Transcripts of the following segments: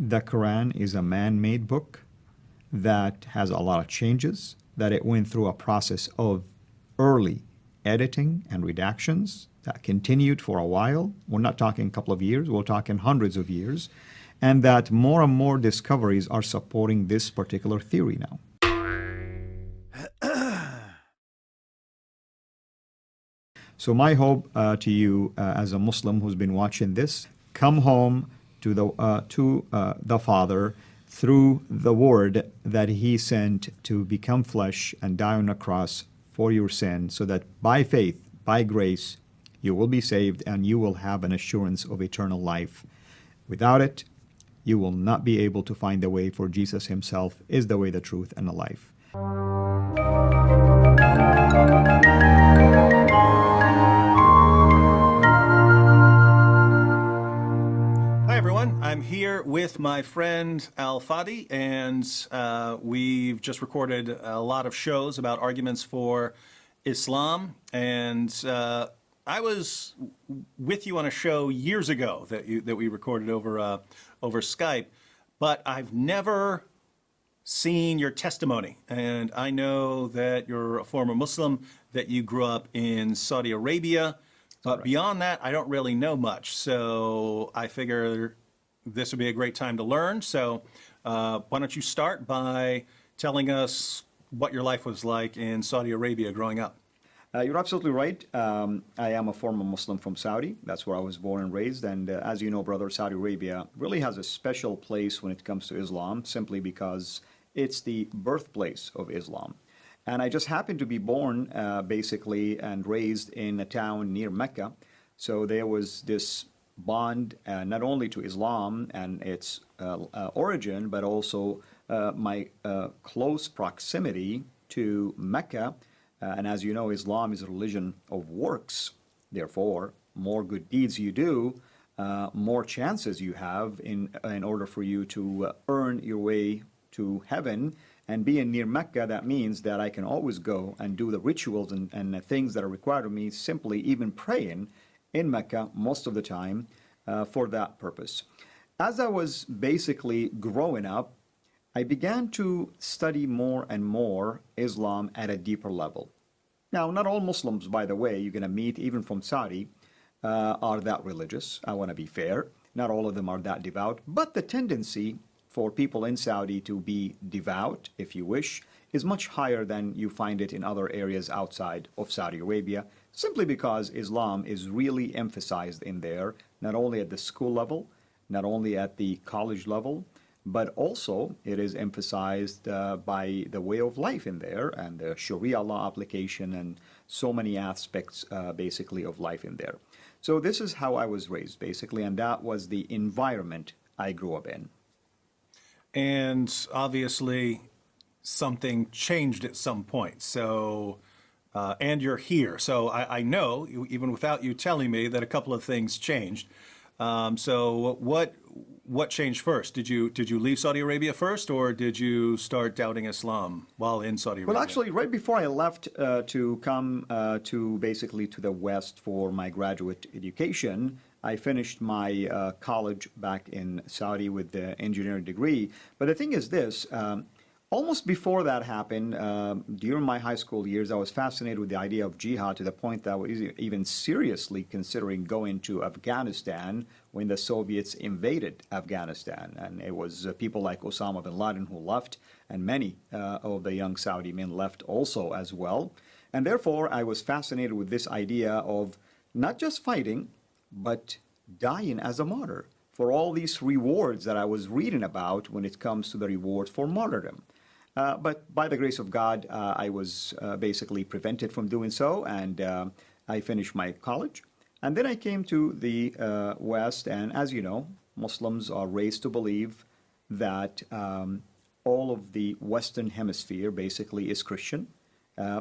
the Quran is a man-made book that has a lot of changes, that it went through a process of early editing and redactions that continued for a while. We're not talking a couple of years, we're talking hundreds of years, and that more and more discoveries are supporting this particular theory now. So my hope to you as a Muslim who's been watching this, come home to the Father through the Word that He sent to become flesh and die on a cross for your sin, so that by faith, by grace, you will be saved and you will have an assurance of eternal life. Without it, you will not be able to find the way, for Jesus Himself is the way, the truth, and the life. Hi everyone, I'm here with my friend Al Fadi, and we've just recorded a lot of shows about arguments for Islam, and I was with you on a show years ago that we recorded over Skype, but I've never seen your testimony, and I know that you're a former Muslim, that you grew up in Saudi Arabia. But beyond that, I don't really know much. So I figure this would be a great time to learn. So why don't you start by telling us what your life was like in Saudi Arabia growing up? You're absolutely right. I am a former Muslim from Saudi. That's where I was born and raised. And as you know, brother, Saudi Arabia really has a special place when it comes to Islam, simply because it's the birthplace of Islam. And I just happened to be born, basically, and raised in a town near Mecca. So there was this bond, not only to Islam and its origin, but also my close proximity to Mecca. And as you know, Islam is a religion of works. Therefore, more good deeds you do, more chances you have in order for you to earn your way to heaven. And being near Mecca, that means that I can always go and do the rituals and the things that are required of me, simply even praying in Mecca most of the time for that purpose. As I was basically growing up, I began to study more and more Islam at a deeper level. Now, not all Muslims, by the way, you're going to meet, even from Saudi, are that religious. I want to be fair. Not all of them are that devout, but the tendency for people in Saudi to be devout, if you wish, is much higher than you find it in other areas outside of Saudi Arabia, simply because Islam is really emphasized in there, not only at the school level, not only at the college level, but also it is emphasized by the way of life in there, and the Sharia law application, and so many aspects basically of life in there. So this is how I was raised, basically, and that was the environment I grew up in. And obviously, something changed at some point. So, and you're here. So I know, even without you telling me, that a couple of things changed. So what changed first? Did you leave Saudi Arabia first, or did you start doubting Islam while in Saudi Arabia? Well, actually, right before I left to come to basically to the West for my graduate education, I finished my college back in Saudi with the engineering degree. But the thing is this, almost before that happened, during my high school years, I was fascinated with the idea of jihad, to the point that I was even seriously considering going to Afghanistan when the Soviets invaded Afghanistan. And it was people like Osama bin Laden who left, and many of the young Saudi men left also as well. And therefore, I was fascinated with this idea of not just fighting, but dying as a martyr for all these rewards that I was reading about when it comes to the rewards for martyrdom. But by the grace of God, I was basically prevented from doing so, and I finished my college. And then I came to the West, and as you know, Muslims are raised to believe that all of the Western Hemisphere basically is Christian.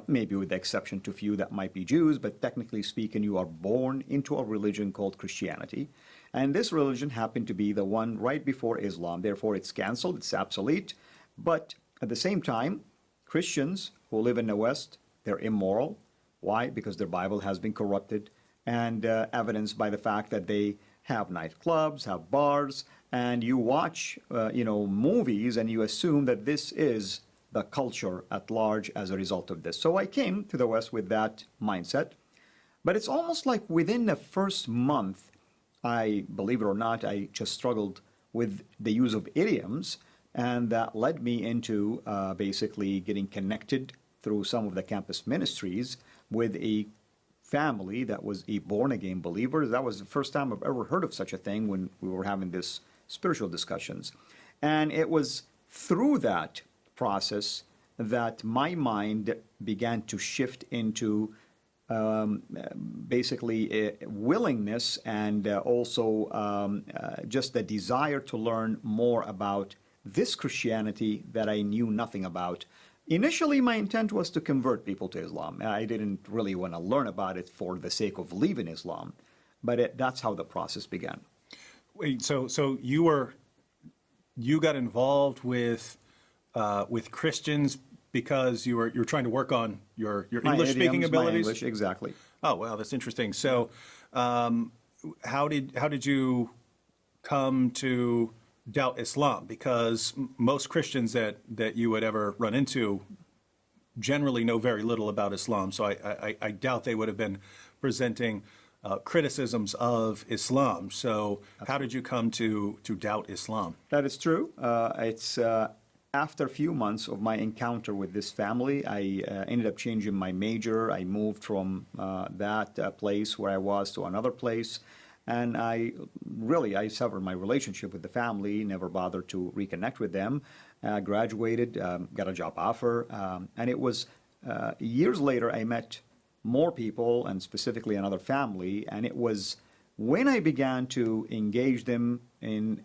Maybe with the exception to few that might be Jews, but technically speaking, you are born into a religion called Christianity. And this religion happened to be the one right before Islam. Therefore, it's canceled, it's obsolete. But at the same time, Christians who live in the West, they're immoral. Why? Because their Bible has been corrupted, and evidenced by the fact that they have nightclubs, have bars, and you watch, movies, and you assume that this is the culture at large as a result of this. So I came to the West with that mindset. But it's almost like within the first month, believe it or not, I just struggled with the use of idioms, and that led me into basically getting connected through some of the campus ministries with a family that was a born-again believer. That was the first time I've ever heard of such a thing when we were having this spiritual discussions. And it was through that process that my mind began to shift into basically a willingness and also just the desire to learn more about this Christianity that I knew nothing about. Initially, my intent was to convert people to Islam. I didn't really want to learn about it for the sake of leaving Islam, but that's how the process began. Wait, so you got involved with Christians because you're trying to work on your English speaking abilities? My English, exactly. Oh, wow, that's interesting. So, how did you come to doubt Islam? Because most Christians that you would ever run into generally know very little about Islam. So I doubt they would have been presenting criticisms of Islam. So how did you come to doubt Islam? That is true. It's after a few months of my encounter with this family, I ended up changing my major. I moved from that place where I was to another place. And I severed my relationship with the family, never bothered to reconnect with them. Graduated, got a job offer. And it was years later I met more people, and specifically another family. And it was when I began to engage them in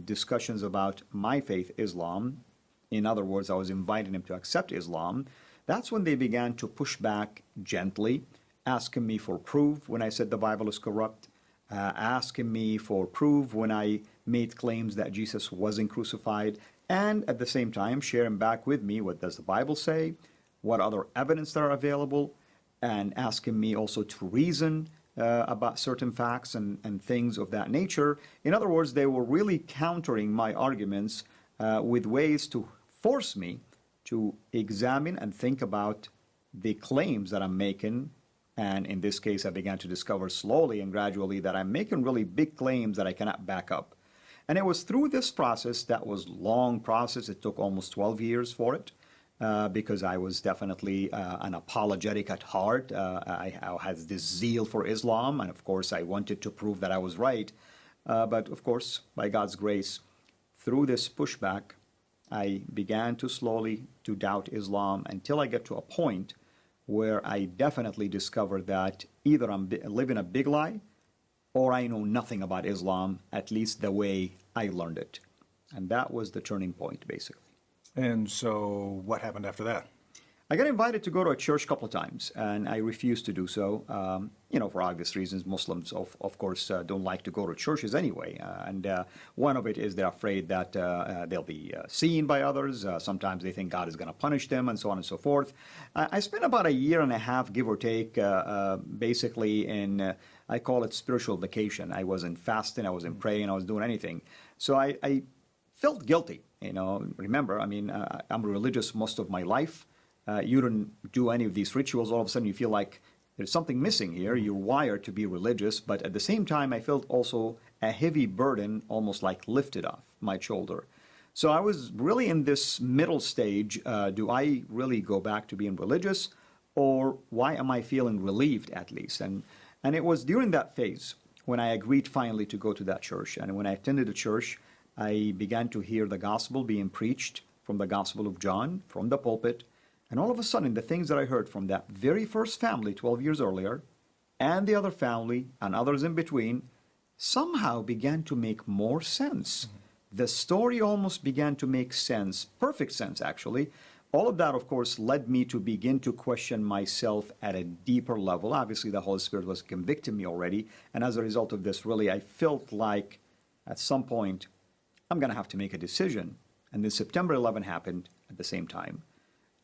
discussions about my faith, Islam. In other words, I was inviting them to accept Islam. That's when they began to push back gently, asking me for proof when I said the Bible is corrupt, asking me for proof when I made claims that Jesus wasn't crucified, and at the same time sharing back with me what does the Bible say, what other evidence there are available, and asking me also to reason about certain facts and things of that nature. In other words, they were really countering my arguments with ways to force me to examine and think about the claims that I'm making. And in this case, I began to discover slowly and gradually that I'm making really big claims that I cannot back up. And it was through this process, that was a long process. It took almost 12 years for it, because I was definitely an apologetic at heart. I had this zeal for Islam, and of course, I wanted to prove that I was right. But of course, by God's grace, through this pushback, I began to slowly to doubt Islam until I get to a point where I definitely discovered that either I'm living a big lie or I know nothing about Islam, at least the way I learned it. And that was the turning point, basically. And so what happened after that? I got invited to go to a church a couple of times, and I refused to do so, for obvious reasons. Muslims, of course, don't like to go to churches anyway. And one of it is they're afraid that they'll be seen by others. Sometimes they think God is going to punish them, and so on and so forth. I spent about a year and a half, give or take, basically in, I call it spiritual vacation. I wasn't fasting, I wasn't praying, I wasn't doing anything. So I felt guilty. Remember, I'm religious most of my life. You don't do any of these rituals, all of a sudden you feel like there's something missing here. You're wired to be religious, but at the same time, I felt also a heavy burden almost like lifted off my shoulder. So I was really in this middle stage. Do I really go back to being religious, or why am I feeling relieved at least? And it was during that phase when I agreed finally to go to that church. And when I attended the church, I began to hear the gospel being preached from the Gospel of John, from the pulpit. And all of a sudden, the things that I heard from that very first family 12 years earlier, and the other family, and others in between, somehow began to make more sense. Mm-hmm. The story almost began to make sense, perfect sense, actually. All of that, of course, led me to begin to question myself at a deeper level. Obviously, the Holy Spirit was convicting me already. And as a result of this, really, I felt like at some point, I'm going to have to make a decision. And then September 11 happened at the same time.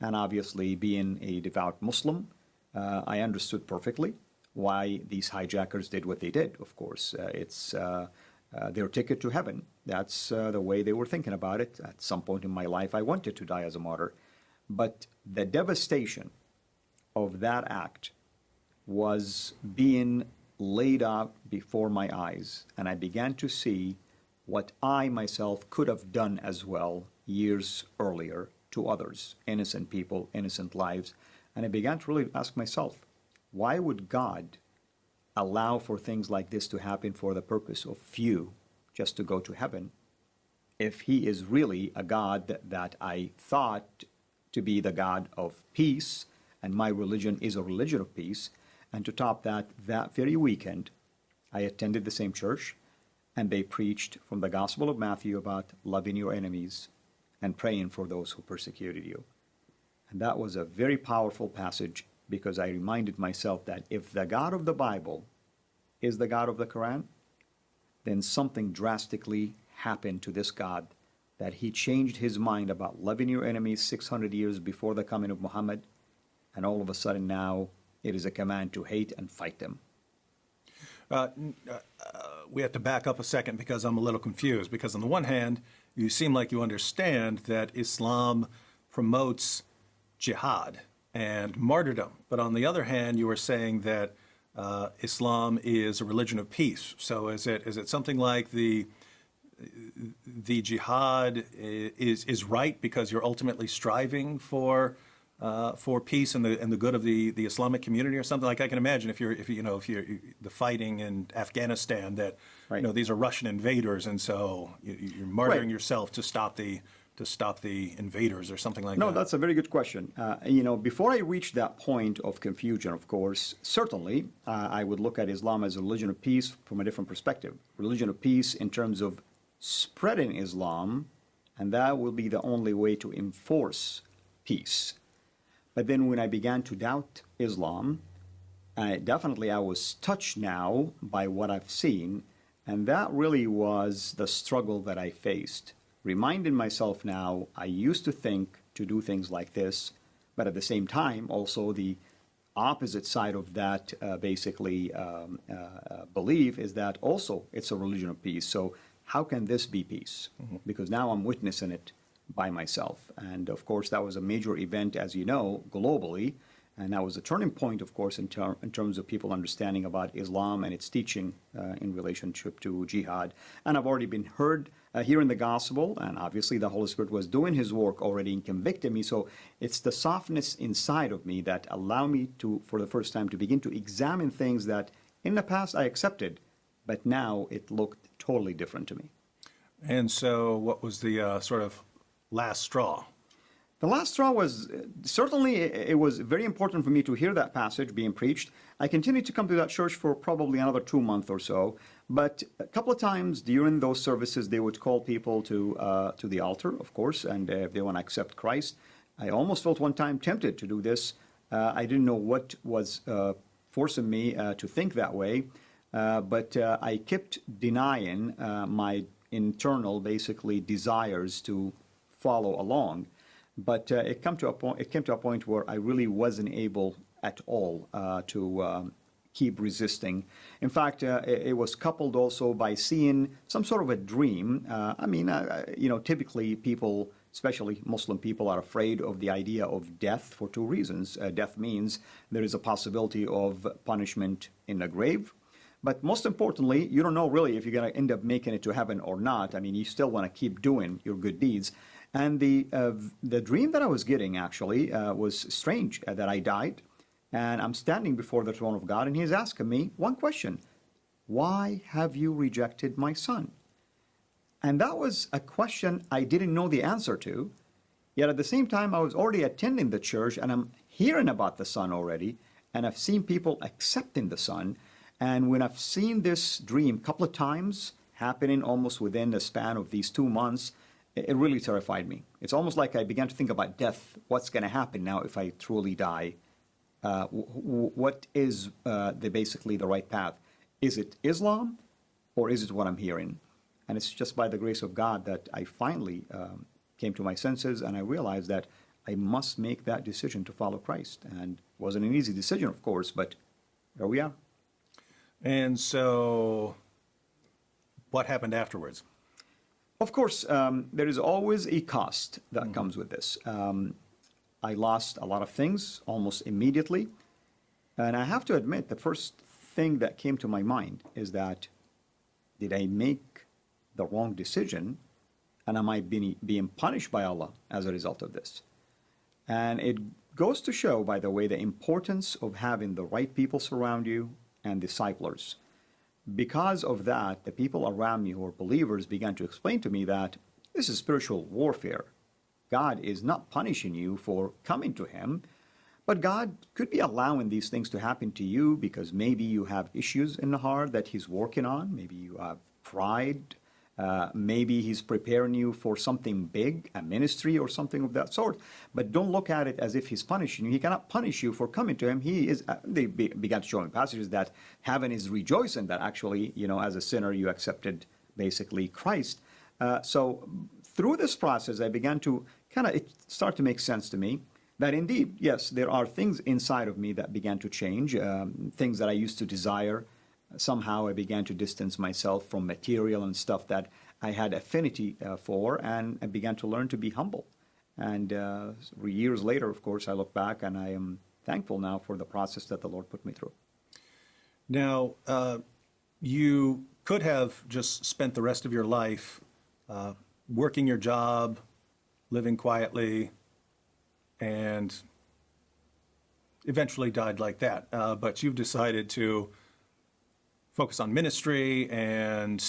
And obviously, being a devout Muslim, I understood perfectly why these hijackers did what they did, of course. It's their ticket to heaven. That's the way they were thinking about it. At some point in my life, I wanted to die as a martyr. But the devastation of that act was being laid out before my eyes, and I began to see what I myself could have done as well years earlier to others, innocent people, innocent lives. And I began to really ask myself, why would God allow for things like this to happen for the purpose of few just to go to heaven, if he is really a God that I thought to be the God of peace, and my religion is a religion of peace? And to top that, that very weekend, I attended the same church, and they preached from the Gospel of Matthew about loving your enemies and praying for those who persecuted you. And that was a very powerful passage, because I reminded myself that if the God of the Bible is the God of the Quran, then something drastically happened to this God, that he changed his mind about loving your enemies 600 years before the coming of Muhammad, and all of a sudden now it is a command to hate and fight them. We have to back up a second, because I'm a little confused. Because on the one hand, you seem like you understand that Islam promotes jihad and martyrdom. But on the other hand, you were saying that Islam is a religion of peace. So is it something like the jihad is right because you're ultimately striving for peace and the good of the Islamic community, or something? Like, I can imagine if you're the fighting in Afghanistan, that Right. These are Russian invaders, and so you're martyring Right. yourself to stop the invaders, or something like No, that. that's a very good question. Before I reached that point of confusion, of course, certainly I would look at Islam as a religion of peace from a different perspective. Religion of peace in terms of spreading Islam, and that will be the only way to enforce peace. But then when I began to doubt Islam, definitely I was touched now by what I've seen, and that really was the struggle that I faced. Reminding myself now, I used to think to do things like this, but at the same time, also the opposite side of that belief is that also it's a religion of peace. So how can this be peace? Mm-hmm. Because now I'm witnessing it by myself. And of course, that was a major event, as you know, globally. And that was a turning point, of course, in terms of people understanding about Islam and its teaching in relationship to jihad. And I've already been heard hearing the gospel, and obviously the Holy Spirit was doing his work already and convicting me. So it's the softness inside of me that allowed me to, for the first time, to begin to examine things that in the past I accepted, but now it looked totally different to me. And so what was the sort of last straw? The last straw was, certainly it was very important for me to hear that passage being preached. I continued to come to that church for probably another 2 months or so, but a couple of times during those services, they would call people to the altar, of course, and if they want to accept Christ. I almost felt one time tempted to do this. I didn't know what was forcing me to think that way, but I kept denying my internal, basically, desires to follow along. But it came to a point where I really wasn't able at all to keep resisting. In fact, it was coupled also by seeing some sort of a dream. Typically people, especially Muslim people, are afraid of the idea of death for two reasons. Death means there is a possibility of punishment in the grave. But most importantly, you don't know really if you're going to end up making it to heaven or not. I mean, you still want to keep doing your good deeds. And the dream that I was getting actually was strange, that I died, and I'm standing before the throne of God, and he's asking me one question: why have you rejected my son? And that was a question I didn't know the answer to, yet at the same time I was already attending the church, and I'm hearing about the son already, and I've seen people accepting the son. And when I've seen this dream a couple of times happening almost within the span of these 2 months, it really terrified me. It's almost like I began to think about death. What's going to happen now if I truly die? What is basically the right path? Is it Islam, or is it what I'm hearing? And it's just by the grace of God that I finally came to my senses, and I realized that I must make that decision to follow Christ. And it wasn't an easy decision, of course, but here we are. And so what happened afterwards? Of course, there is always a cost that comes with this. I lost a lot of things almost immediately. And I have to admit, the first thing that came to my mind is that, did I make the wrong decision? And am I being punished by Allah as a result of this? And it goes to show, by the way, the importance of having the right people surround you and disciplers. Because of that, the people around me who are believers began to explain to me that this is spiritual warfare. God is not punishing you for coming to Him, but God could be allowing these things to happen to you because maybe you have issues in the heart that He's working on. Maybe you have pride. Maybe He's preparing you for something big, a ministry or something of that sort. But don't look at it as if He's punishing you. He cannot punish you for coming to Him. He is. They began to show in passages that heaven is rejoicing that actually, as a sinner, you accepted basically Christ. So through this process, I began to it started to make sense to me that indeed, yes, there are things inside of me that began to change, things that I used to desire. Somehow I began to distance myself from material and stuff that I had affinity for, and I began to learn to be humble. And years later, of course, I look back and I am thankful now for the process that the Lord put me through. Now, you could have just spent the rest of your life working your job, living quietly, and eventually died like that. But you've decided to focus on ministry and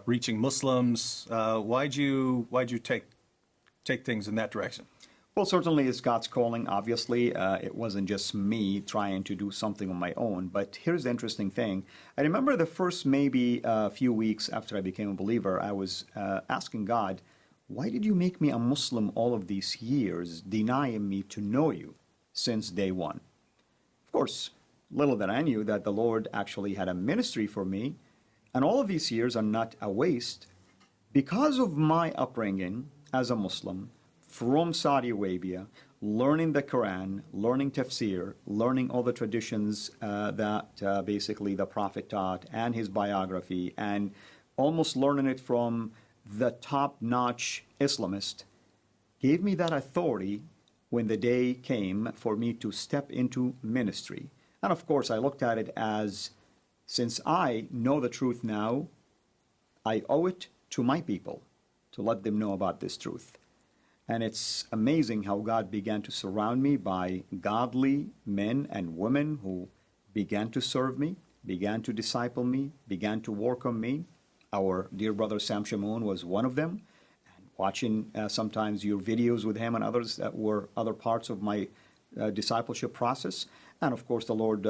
reaching Muslims. Why'd you take things in that direction? Well, certainly it's God's calling, obviously. It wasn't just me trying to do something on my own. But here's the interesting thing. I remember the first maybe a few weeks after I became a believer, I was asking God, why did you make me a Muslim all of these years, denying me to know you since day one? Of course, little that I knew that the Lord actually had a ministry for me, and all of these years are not a waste. Because of my upbringing as a Muslim from Saudi Arabia, learning the Quran, learning tafsir, learning all the traditions that basically the Prophet taught and his biography, and almost learning it from the top-notch Islamist, gave me that authority when the day came for me to step into ministry. And of course, I looked at it as, since I know the truth now, I owe it to my people to let them know about this truth. And it's amazing how God began to surround me by godly men and women who began to serve me, began to disciple me, began to work on me. Our dear brother Sam Shamoun was one of them. And watching sometimes your videos with him and others that were other parts of my discipleship process. And of course, the Lord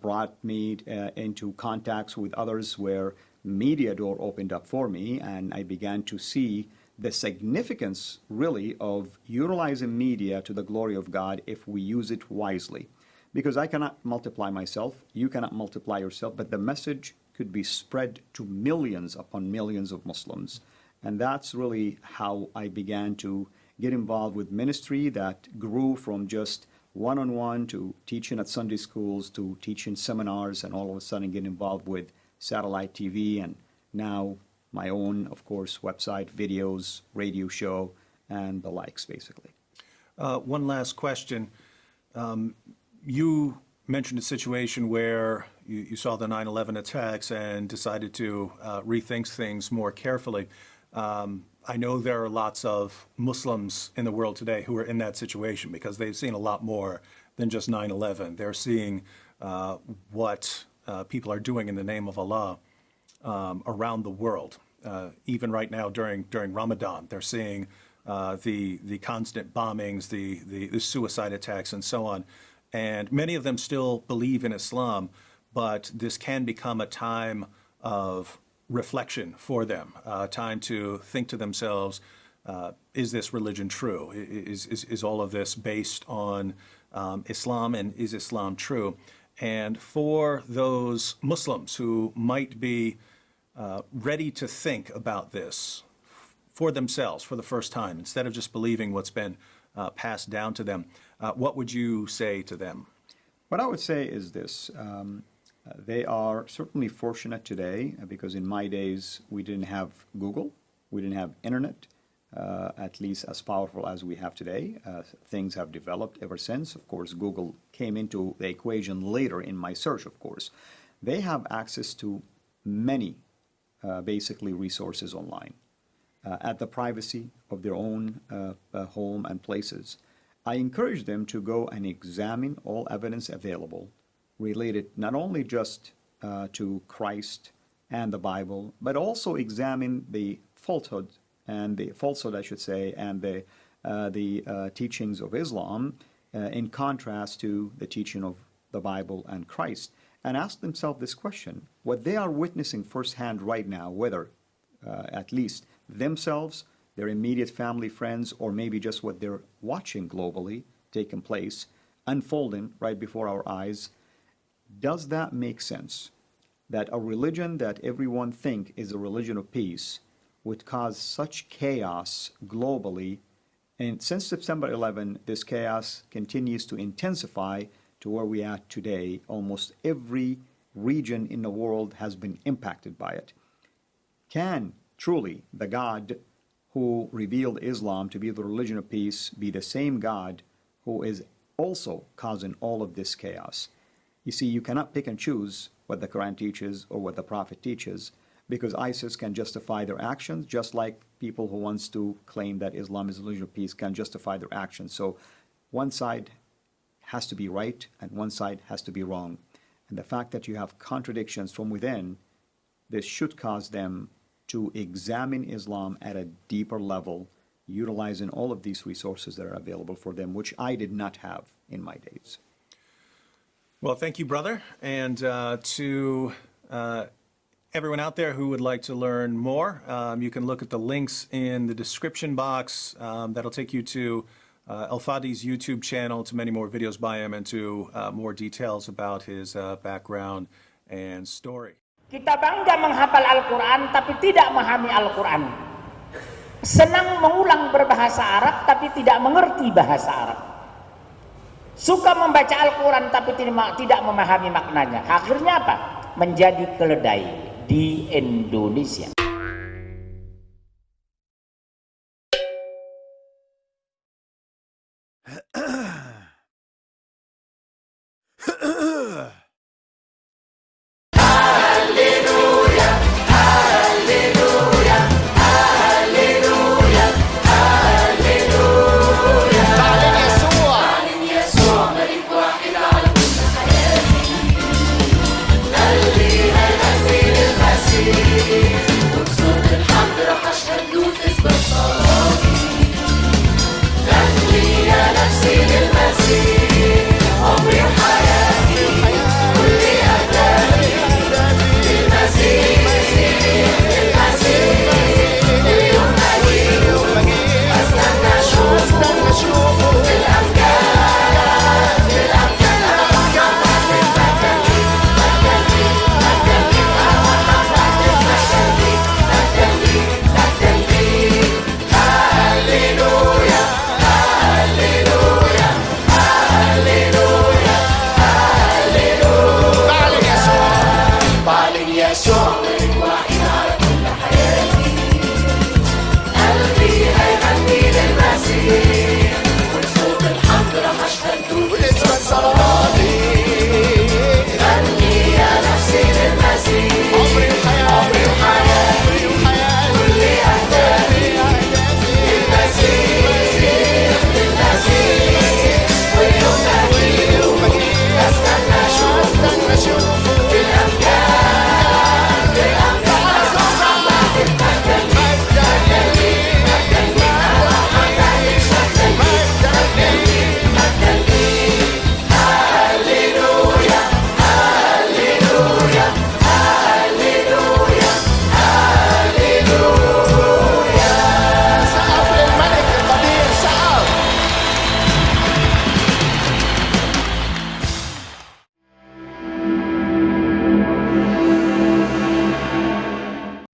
brought me into contacts with others where media door opened up for me, and I began to see the significance, really, of utilizing media to the glory of God if we use it wisely. Because I cannot multiply myself, you cannot multiply yourself, but the message could be spread to millions upon millions of Muslims. And that's really how I began to get involved with ministry that grew from just one-on-one to teaching at Sunday schools to teaching seminars, and all of a sudden get involved with satellite TV, and now my own, of course, website, videos, radio show, and the likes, basically. One last question. You mentioned a situation where you saw the 9/11 attacks and decided to rethink things more carefully. I know there are lots of Muslims in the world today who are in that situation because they've seen a lot more than just 9/11. They're seeing what people are doing in the name of Allah around the world. Even right now during Ramadan, they're seeing the constant bombings, the suicide attacks, and so on. And many of them still believe in Islam, but this can become a time of reflection for them, a time to think to themselves, is this religion true? Is all of this based on Islam, and is Islam true? And for those Muslims who might be ready to think about this for themselves for the first time, instead of just believing what's been passed down to them, what would you say to them? What I would say is this. They are certainly fortunate today because in my days we didn't have Google, we didn't have internet, at least as powerful as we have today. Things have developed ever since. Of course, Google came into the equation later in my search, of course. They have access to many, basically, resources online at the privacy of their own home and places. I encourage them to go and examine all evidence available related not only just to Christ and the Bible, but also examine the falsehood, I should say, and the teachings of Islam in contrast to the teaching of the Bible and Christ, and ask themselves this question: what they are witnessing firsthand right now, whether at least themselves, their immediate family, friends, or maybe just what they're watching globally taking place, unfolding right before our eyes, does that make sense? That a religion that everyone think is a religion of peace would cause such chaos globally, and since September 11, this chaos continues to intensify to where we are today. Almost every region in the world has been impacted by it. Can truly the God who revealed Islam to be the religion of peace be the same God who is also causing all of this chaos? You see, you cannot pick and choose what the Quran teaches or what the Prophet teaches, because ISIS can justify their actions just like people who wants to claim that Islam is a religion of peace can justify their actions. So one side has to be right and one side has to be wrong. And the fact that you have contradictions from within, this should cause them to examine Islam at a deeper level, utilizing all of these resources that are available for them, which I did not have in my days. Well, thank you, brother. And to everyone out there who would like to learn more, you can look at the links in the description box. That'll take you to Al Fadi's YouTube channel, to many more videos by him, and to more details about his background and story. Kita bangga menghafal Al-Quran tapi tidak memahami Al-Quran. Senang mengulang berbahasa Arab tapi tidak mengerti bahasa Arab. Suka membaca Al-Quran tapi tidak memahami maknanya. Akhirnya apa? Menjadi keledai di Indonesia.